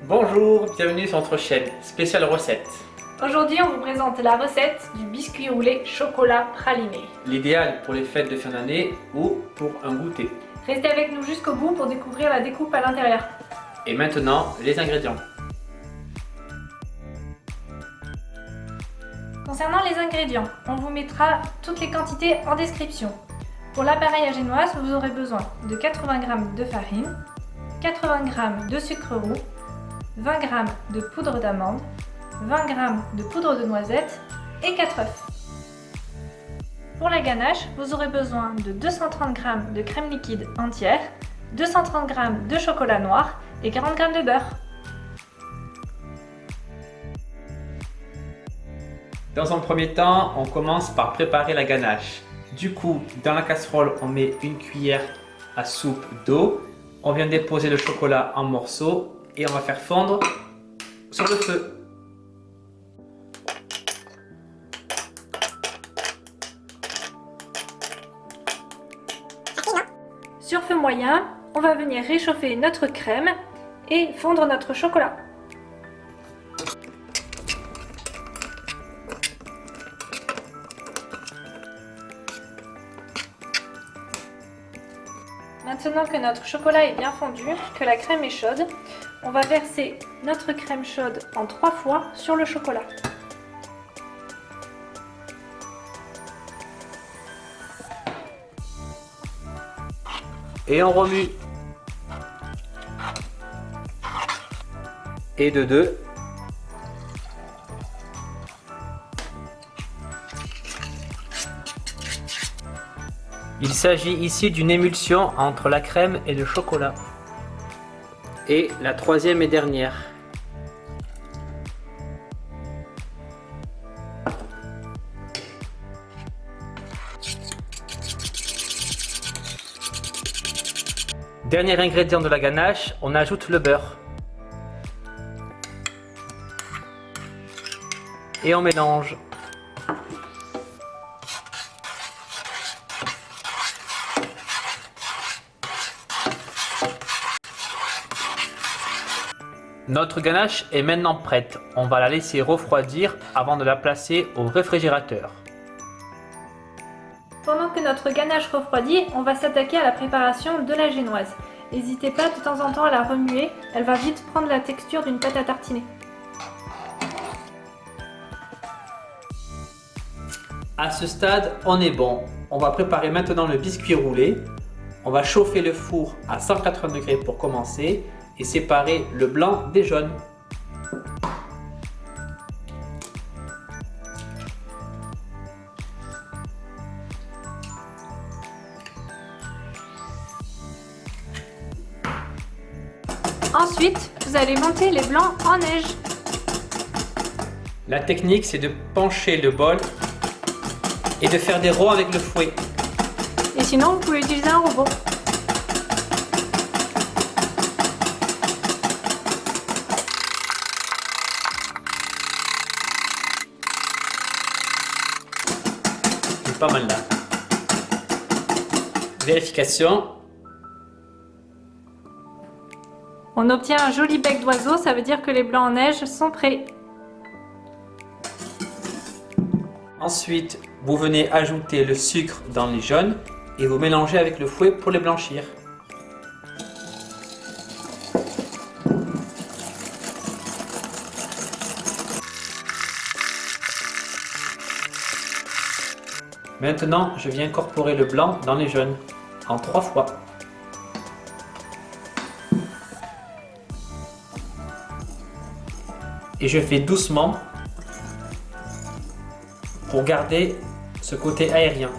Bonjour, bienvenue sur notre chaîne spéciale recette. Aujourd'hui, on vous présente la recette du biscuit roulé chocolat praliné. L'idéal pour les fêtes de fin d'année ou pour un goûter. Restez avec nous jusqu'au bout pour découvrir la découpe à l'intérieur. Et maintenant, les ingrédients. Concernant les ingrédients, on vous mettra toutes les quantités en description. Pour l'appareil à génoise, vous aurez besoin de 80 g de farine, 80 g de sucre roux, 20 g de poudre d'amande, 20 g de poudre de noisette et 4 œufs. Pour la ganache, vous aurez besoin de 230 g de crème liquide entière, 230 g de chocolat noir et 40 g de beurre. Dans un premier temps, on commence par préparer la ganache. Du coup, dans la casserole, on met une cuillère à soupe d'eau. On vient déposer le chocolat en morceaux et on va faire fondre sur le feu. Sur feu moyen, on va venir réchauffer notre crème et fondre notre chocolat. Maintenant que notre chocolat est bien fondu, que la crème est chaude, on va verser notre crème chaude en 3 fois sur le chocolat. Et on remue. Et de deux. Il s'agit ici d'une émulsion entre la crème et le chocolat. Et la troisième et dernière. Dernier ingrédient de la ganache, on ajoute le beurre. Et on mélange. Notre ganache est maintenant prête. On va la laisser refroidir avant de la placer au réfrigérateur. Pendant que notre ganache refroidit, on va s'attaquer à la préparation de la génoise. N'hésitez pas de temps en temps à la remuer, elle va vite prendre la texture d'une pâte à tartiner. À ce stade, on est bon. On va préparer maintenant le biscuit roulé. On va chauffer le four à 180 degrés pour commencer et séparer le blanc des jaunes. Ensuite, vous allez monter les blancs en neige. La technique, c'est de pencher le bol et de faire des ronds avec le fouet. Et sinon, vous pouvez utiliser un robot. C'est pas mal là. Vérification. On obtient un joli bec d'oiseau, ça veut dire que les blancs en neige sont prêts. Ensuite, vous venez ajouter le sucre dans les jaunes et vous mélangez avec le fouet pour les blanchir. Maintenant, je viens incorporer le blanc dans les jaunes en 3 fois. Et je fais doucement pour garder ce côté aérien.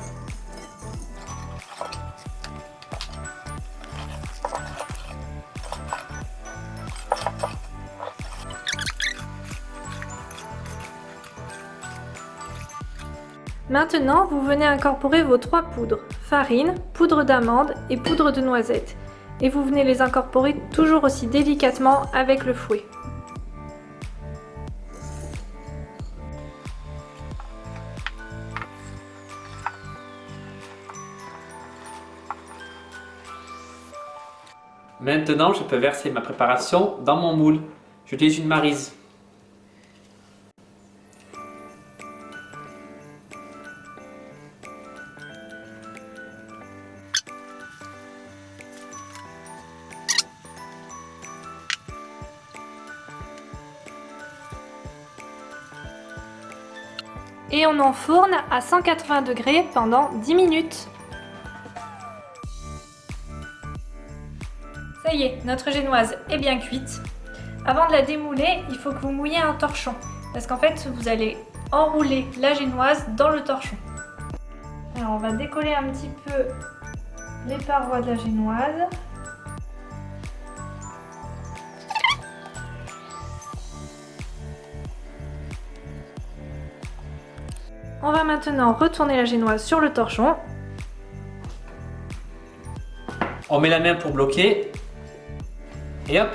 Maintenant, vous venez incorporer vos 3 poudres, farine, poudre d'amande et poudre de noisette. Et vous venez les incorporer toujours aussi délicatement avec le fouet. Maintenant, je peux verser ma préparation dans mon moule. J'utilise une Maryse. Et on enfourne à 180 degrés pendant 10 minutes. Ça y est, notre génoise est bien cuite. Avant de la démouler, il faut que vous mouillez un torchon. Parce qu'en fait, vous allez enrouler la génoise dans le torchon. Alors on va décoller un petit peu les parois de la génoise. On va maintenant retourner la génoise sur le torchon. On met la main pour bloquer. Et hop.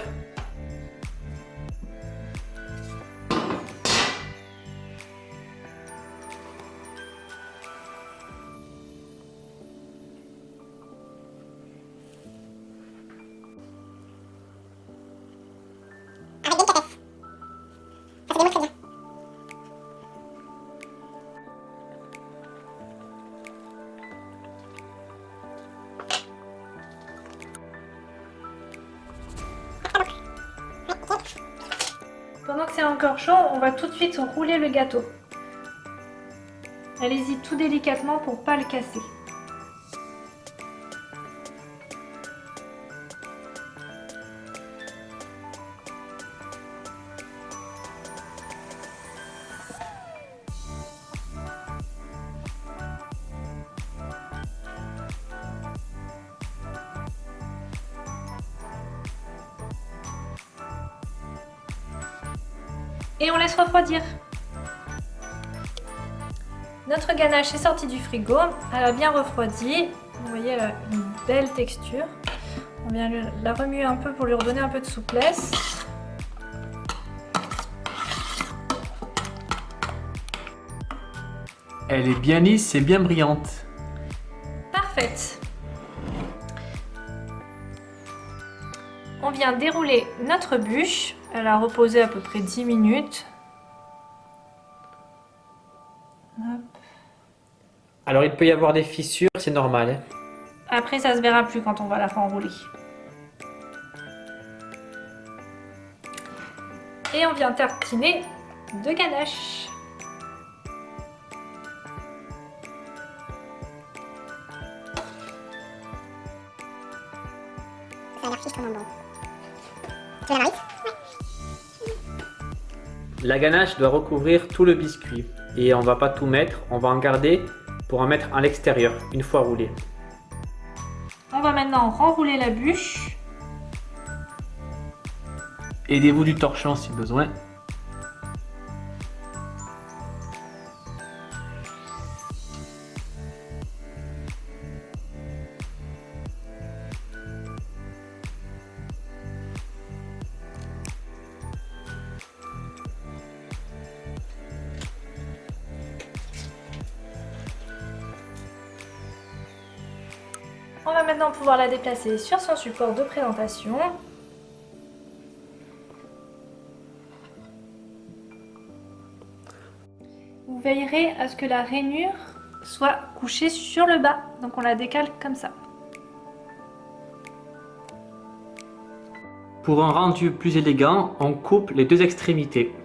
Pendant que c'est encore chaud, on va tout de suite rouler le gâteau. Allez-y tout délicatement pour pas le casser. Et on laisse refroidir. Notre ganache est sortie du frigo, elle a bien refroidi. Vous voyez, elle a une belle texture. On vient la remuer un peu pour lui redonner un peu de souplesse. Elle est bien lisse et bien brillante. Parfaite. On vient dérouler notre bûche. Elle a reposé à peu près 10 minutes. Hop. Alors il peut y avoir des fissures, c'est normal. Hein. Après, ça se verra plus quand on va la renrouler. Et on vient tartiner de ganache. Ça a l'air fiche comme un bon. Tu veux la Maryse? La ganache doit recouvrir tout le biscuit. Et on va pas tout mettre, on va en garder pour en mettre à l'extérieur, une fois roulé. On va maintenant renrouler la bûche. Aidez-vous du torchon si besoin. On va maintenant pouvoir la déplacer sur son support de présentation. Vous veillerez à ce que la rainure soit couchée sur le bas, donc on la décale comme ça. Pour un rendu plus élégant, on coupe les deux extrémités,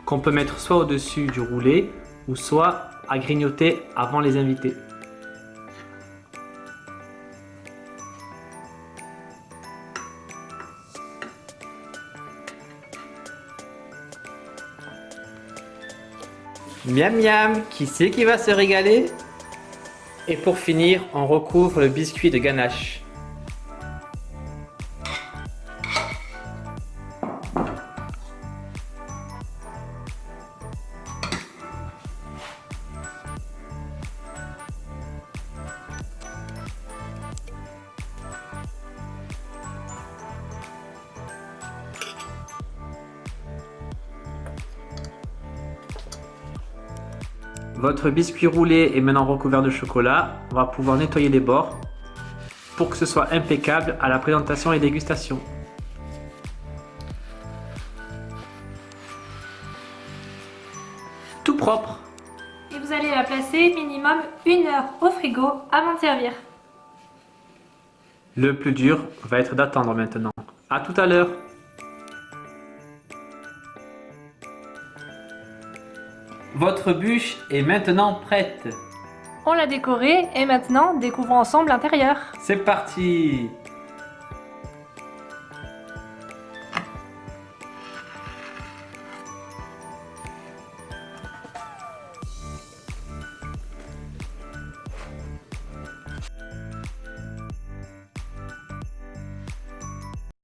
qu'on peut mettre soit au-dessus du roulé, ou soit à grignoter avant les invités. Miam miam, qui c'est qui va se régaler? Et pour finir, on recouvre le biscuit de ganache. Votre biscuit roulé est maintenant recouvert de chocolat. On va pouvoir nettoyer les bords pour que ce soit impeccable à la présentation et dégustation. propre. Et vous allez la placer minimum 1 heure au frigo avant de servir. Le plus dur va être d'attendre maintenant. À tout à l'heure. Votre bûche est maintenant prête. On l'a décorée et maintenant découvrons ensemble l'intérieur. C'est parti!